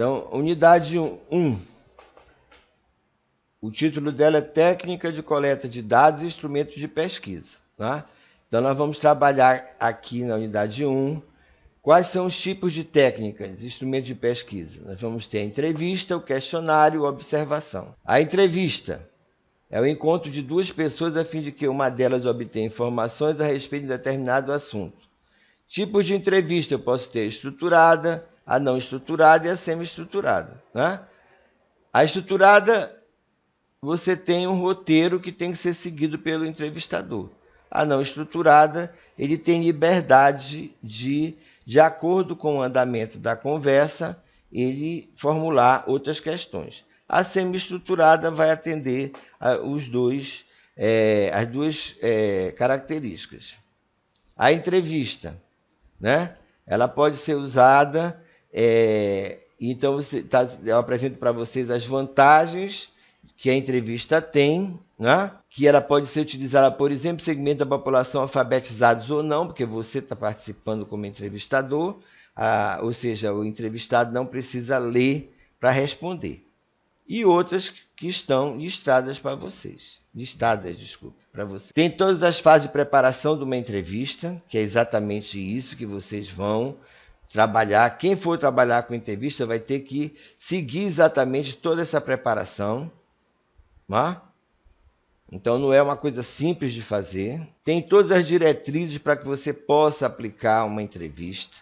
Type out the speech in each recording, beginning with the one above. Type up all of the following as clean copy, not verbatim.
Então, unidade 1. O título dela é Técnica de Coleta de Dados e Instrumentos de Pesquisa. Tá? Então, nós vamos trabalhar aqui na unidade 1. Quais são os tipos de técnicas, instrumentos de pesquisa? Nós vamos ter a entrevista, o questionário, a observação. A entrevista é o encontro de duas pessoas a fim de que uma delas obtenha informações a respeito de determinado assunto. Tipos de entrevista, eu posso ter a estruturada, a não estruturada e a semi-estruturada. Né? A estruturada, você tem um roteiro que tem que ser seguido pelo entrevistador. A não estruturada, ele tem liberdade de acordo com o andamento da conversa, ele formular outras questões. A semi-estruturada vai atender as duas características. A entrevista, né? Ela pode ser usada, então eu apresento para vocês as vantagens que a entrevista tem, né? Que ela pode ser utilizada, por exemplo, segmento da população alfabetizados ou não, porque você está participando como entrevistador, ou seja, o entrevistado não precisa ler para responder. E outras que estão listadas para vocês. Para vocês. Tem todas as fases de preparação de uma entrevista, que é exatamente isso que vocês vão trabalhar. Quem for trabalhar com entrevista vai ter que seguir exatamente toda essa preparação. Então não é uma coisa simples de fazer. Tem todas as diretrizes para que você possa aplicar uma entrevista.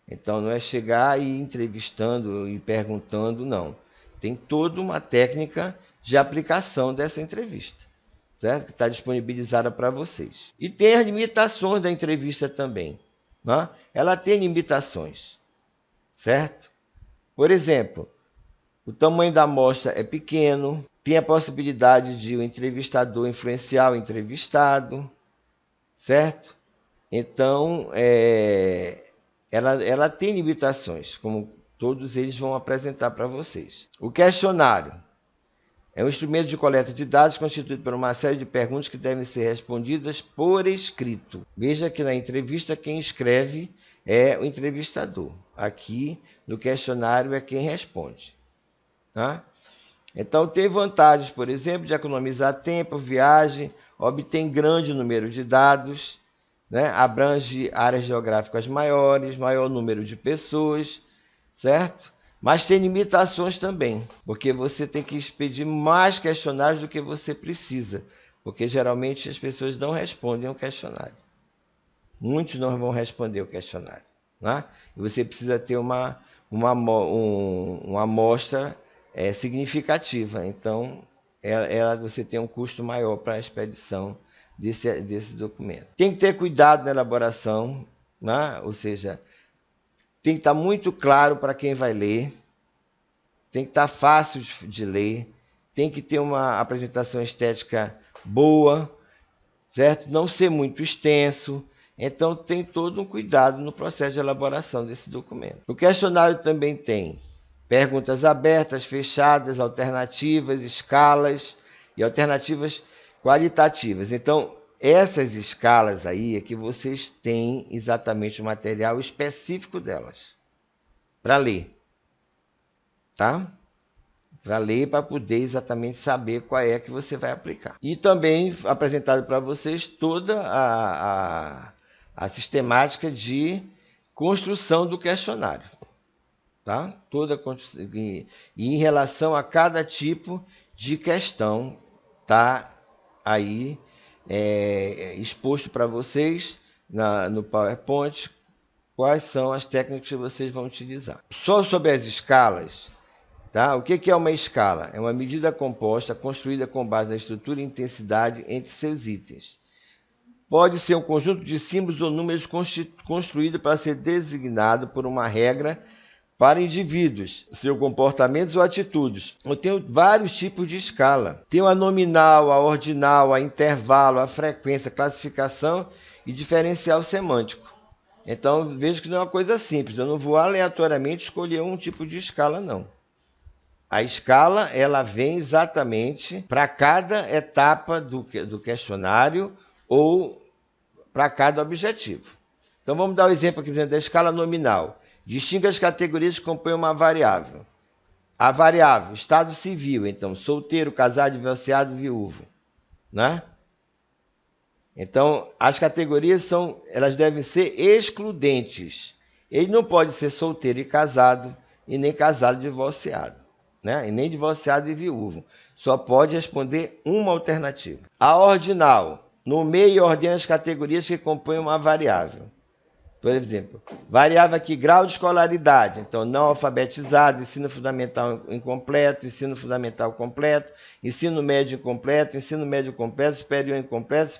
Então não é chegar e entrevistando e perguntando, não. Tem toda uma técnica de aplicação dessa entrevista, certo? Que está disponibilizada para vocês. E tem as limitações da entrevista também. Ela tem limitações, certo? Por exemplo, o tamanho da amostra é pequeno, tem a possibilidade de o entrevistador influenciar o entrevistado, certo? Então, ela tem limitações, como todos eles vão apresentar para vocês. O questionário é um instrumento de coleta de dados constituído por uma série de perguntas que devem ser respondidas por escrito. Veja que na entrevista quem escreve é o entrevistador. Aqui, no questionário, é quem responde. Então, tem vantagens, por exemplo, de economizar tempo, viagem, obtém grande número de dados, né? Abrange áreas geográficas maiores, maior número de pessoas, certo? Mas tem limitações também, porque você tem que expedir mais questionários do que você precisa, porque geralmente as pessoas não respondem ao questionário. Muitos não vão responder o questionário. Né? E você precisa ter uma amostra significativa, então você tem um custo maior para a expedição desse documento. Tem que ter cuidado na elaboração, né? Ou seja, tem que estar muito claro para quem vai ler, tem que estar fácil de ler, tem que ter uma apresentação estética boa, certo? Não ser muito extenso. Então, tem todo um cuidado no processo de elaboração desse documento. O questionário também tem perguntas abertas, fechadas, alternativas, escalas e alternativas qualitativas. Então, essas escalas aí é que vocês têm exatamente o material específico delas para ler. Tá? Para ler, para poder exatamente saber qual é que você vai aplicar. E também apresentado para vocês toda a sistemática de construção do questionário. Tá? E em relação a cada tipo de questão, tá aí exposto para vocês no PowerPoint quais são as técnicas que vocês vão utilizar. Só sobre as escalas, tá? O que é uma escala? É uma medida composta construída com base na estrutura e intensidade entre seus itens. Pode ser um conjunto de símbolos ou números construído para ser designado por uma regra para indivíduos, seus comportamentos ou atitudes. Eu tenho vários tipos de escala. Tem a nominal, a ordinal, a intervalo, a frequência, a classificação e diferencial semântico. Então, vejo que não é uma coisa simples. Eu não vou aleatoriamente escolher um tipo de escala, não. A escala, ela vem exatamente para cada etapa do questionário ou para cada objetivo. Então, vamos dar o exemplo aqui da escala nominal. Distinga as categorias que compõem uma variável. A variável, estado civil, então, solteiro, casado, divorciado, viúvo, né? Então, as categorias elas devem ser excludentes. Ele não pode ser solteiro e casado, e nem casado e divorciado, né? E nem divorciado e viúvo. Só pode responder uma alternativa. A ordinal, nomeia e ordena as categorias que compõem uma variável. Por exemplo, variável aqui, grau de escolaridade. Então, não alfabetizado, ensino fundamental incompleto, ensino fundamental completo, ensino médio incompleto, ensino médio completo, superior incompleto,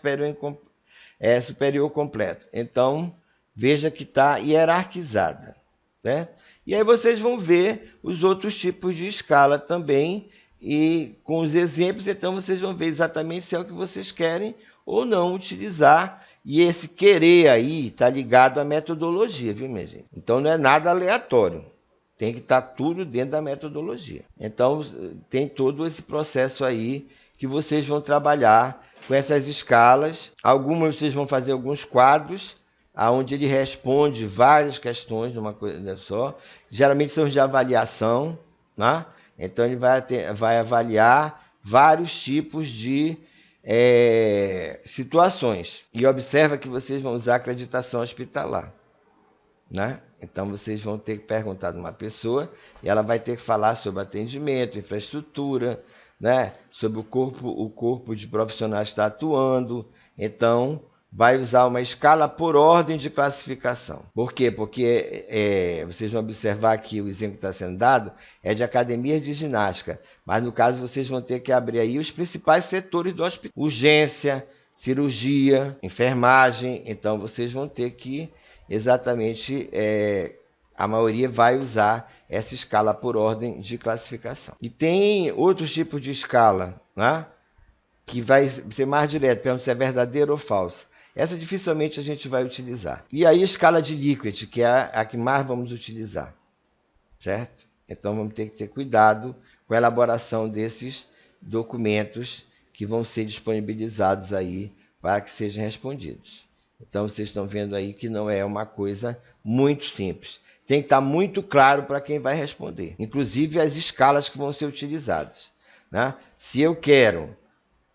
superior completo. Então, veja que está hierarquizada, né? E aí vocês vão ver os outros tipos de escala também, e com os exemplos, então vocês vão ver exatamente se é o que vocês querem ou não utilizar. E esse querer aí está ligado à metodologia, viu, minha gente? Então não é nada aleatório. Tem que estar tudo dentro da metodologia. Então tem todo esse processo aí que vocês vão trabalhar com essas escalas. Algumas vocês vão fazer alguns quadros, onde ele responde várias questões de uma coisa só. Geralmente são de avaliação, né? Então ele vai avaliar vários tipos de situações. E observa que vocês vão usar acreditação hospitalar, né? Então vocês vão ter que perguntar de uma pessoa e ela vai ter que falar sobre atendimento, infraestrutura, né? Sobre o corpo de profissionais que está atuando. Então vai usar uma escala por ordem de classificação. Por quê? Porque vocês vão observar que o exemplo que está sendo dado é de academia de ginástica, mas no caso vocês vão ter que abrir aí os principais setores do hospital. Urgência, cirurgia, enfermagem. Então vocês vão ter que exatamente, a maioria vai usar essa escala por ordem de classificação. E tem outros tipos de escala, né? Que vai ser mais direto, perguntando se é verdadeiro ou falso. Essa dificilmente a gente vai utilizar. E aí a escala de Likert, que é a que mais vamos utilizar, certo? Então vamos ter que ter cuidado com a elaboração desses documentos que vão ser disponibilizados aí para que sejam respondidos. Então vocês estão vendo aí que não é uma coisa muito simples. Tem que estar muito claro para quem vai responder, inclusive as escalas que vão ser utilizadas, né? Se eu quero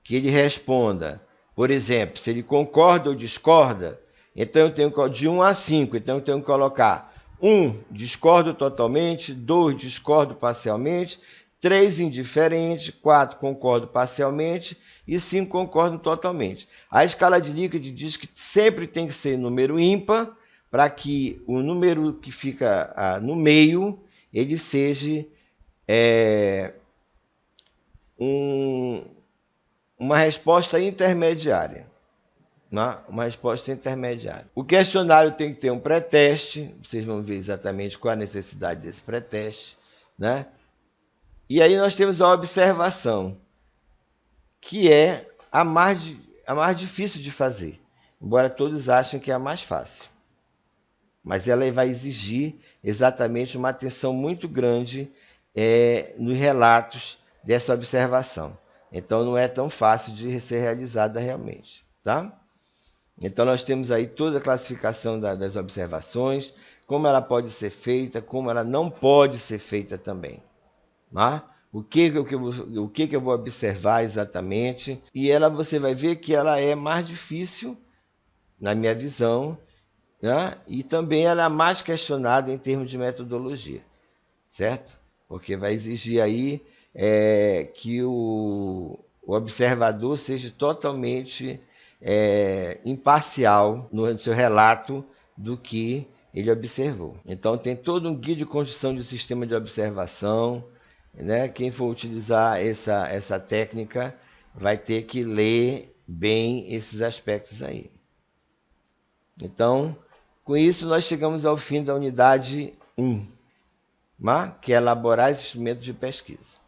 que ele responda, por exemplo, se ele concorda ou discorda, então eu tenho de 1 a 5, então eu tenho que colocar 1, discordo totalmente, 2, discordo parcialmente, 3, indiferente, 4, concordo parcialmente e 5, concordo totalmente. A escala de Likert diz que sempre tem que ser número ímpar para que o número que fica no meio ele seja uma resposta intermediária, né? Uma resposta intermediária. O questionário tem que ter um pré-teste, vocês vão ver exatamente qual a necessidade desse pré-teste, né? E aí nós temos a observação, que é a mais difícil de fazer, embora todos achem que é a mais fácil. Mas ela vai exigir exatamente uma atenção muito grande nos relatos dessa observação. Então não é tão fácil de ser realizada realmente, tá? Então nós temos aí toda a classificação das observações, como ela pode ser feita, como ela não pode ser feita também, tá? O que eu vou observar exatamente, e você vai ver que ela é mais difícil, na minha visão, né? E também ela é mais questionada em termos de metodologia, certo? Porque vai exigir aí que o observador seja totalmente imparcial no seu relato do que ele observou. Então tem todo um guia de construção de um sistema de observação, né? Quem for utilizar essa técnica vai ter que ler bem esses aspectos aí. Então, com isso nós chegamos ao fim da unidade 1, que é elaborar esse instrumento de pesquisa.